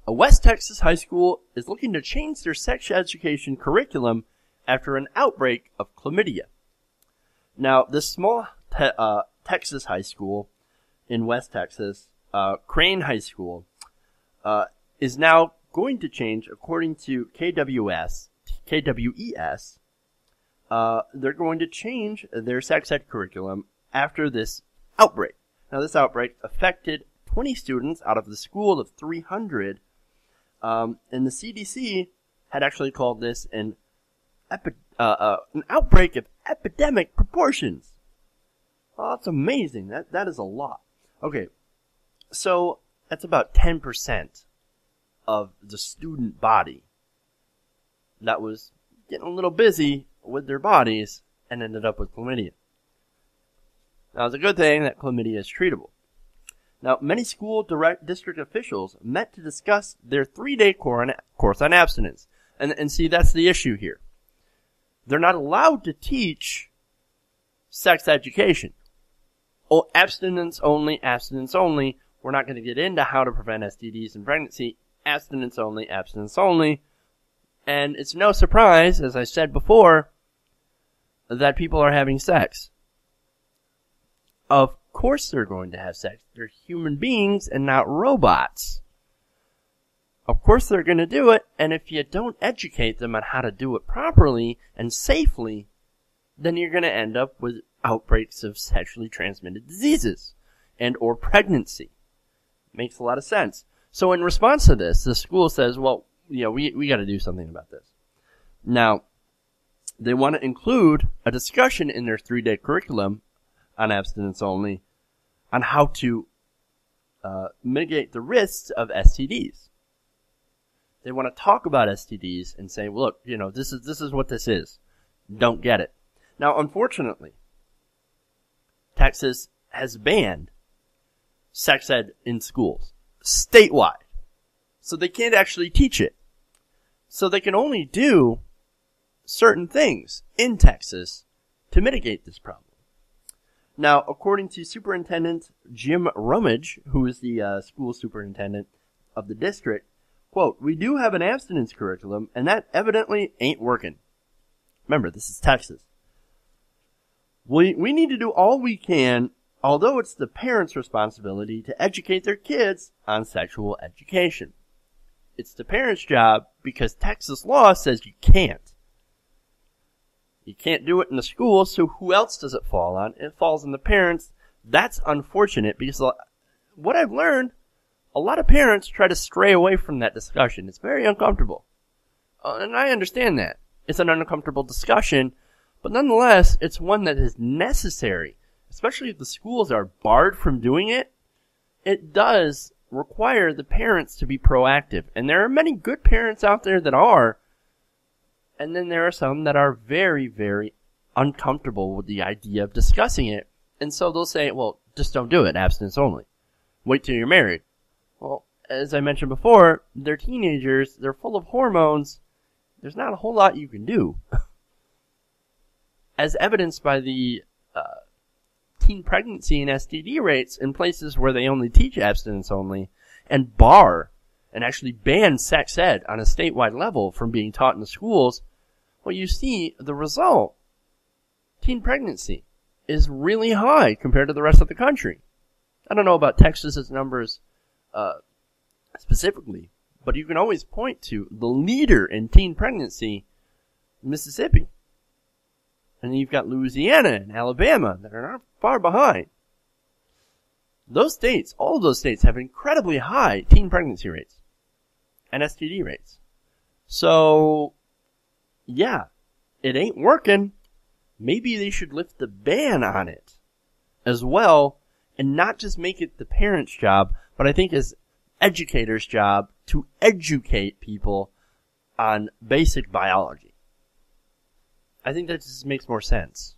A West Texas high school is looking to change their sex education curriculum after an outbreak of chlamydia. Now, this small Texas high school in West Texas, Crane High School, is now going to change, according to KWES. They're going to change their sex ed curriculum after this outbreak. Now, this outbreak affected 20 students out of the school of 300, and the CDC had actually called this an outbreak of epidemic proportions. Oh, that's amazing. That is a lot. Okay, so that's about 10% of the student body that was getting a little busy with their bodies and ended up with chlamydia. Now, it's a good thing that chlamydia is treatable. Now, many school district officials met to discuss their 3-day course on abstinence. And see, that's the issue here. They're not allowed to teach sex education. Oh, abstinence only, abstinence only. We're not going to get into how to prevent STDs in pregnancy. Abstinence only, abstinence only. And it's no surprise, as I said before, that people are having sex. Of course they're going to have sex. They're human beings and not robots. Of course they're going to do it, and if you don't educate them on how to do it properly and safely, then you're going to end up with outbreaks of sexually transmitted diseases and or pregnancy. Makes a lot of sense. So in response to this, the school says, well, we got to do something about this. Now, they want to include a discussion in their 3-day curriculum on abstinence only on how to mitigate the risks of STDs. They want to talk about STDs and say, look, this is what this is. Don't get it. Now, unfortunately, Texas has banned sex ed in schools statewide. So they can't actually teach it. So they can only do certain things in Texas to mitigate this problem. Now, according to Superintendent Jim Rummage, who is the school superintendent of the district, quote, "We do have an abstinence curriculum, and that evidently ain't working." Remember, this is Texas. We need to do all we can, although it's the parents' responsibility to educate their kids on sexual education. It's the parents' job because Texas law says you can't. You can't do it in the school, so who else does it fall on? It falls on the parents. That's unfortunate because what I've learned, a lot of parents try to stray away from that discussion. It's very uncomfortable. And I understand that. It's an uncomfortable discussion, but nonetheless, it's one that is necessary. Especially if the schools are barred from doing it, it does require the parents to be proactive. And there are many good parents out there that are, and then there are some that are very, very uncomfortable with the idea of discussing it. And so they'll say, well, just don't do it, abstinence only. Wait till you're married. Well, as I mentioned before, they're teenagers, they're full of hormones. There's not a whole lot you can do. As evidenced by the teen pregnancy and STD rates in places where they only teach abstinence only and bar and actually ban sex ed on a statewide level from being taught in the schools, well, you see the result. Teen pregnancy is really high compared to the rest of the country. I don't know about Texas's numbers specifically, but you can always point to the leader in teen pregnancy, Mississippi. And then you've got Louisiana and Alabama that are not far behind. Those states, all of those states have incredibly high teen pregnancy rates and STD rates. So, yeah, it ain't working. Maybe they should lift the ban on it as well and not just make it the parents' job, but I think as educators' job to educate people on basic biology. I think that just makes more sense.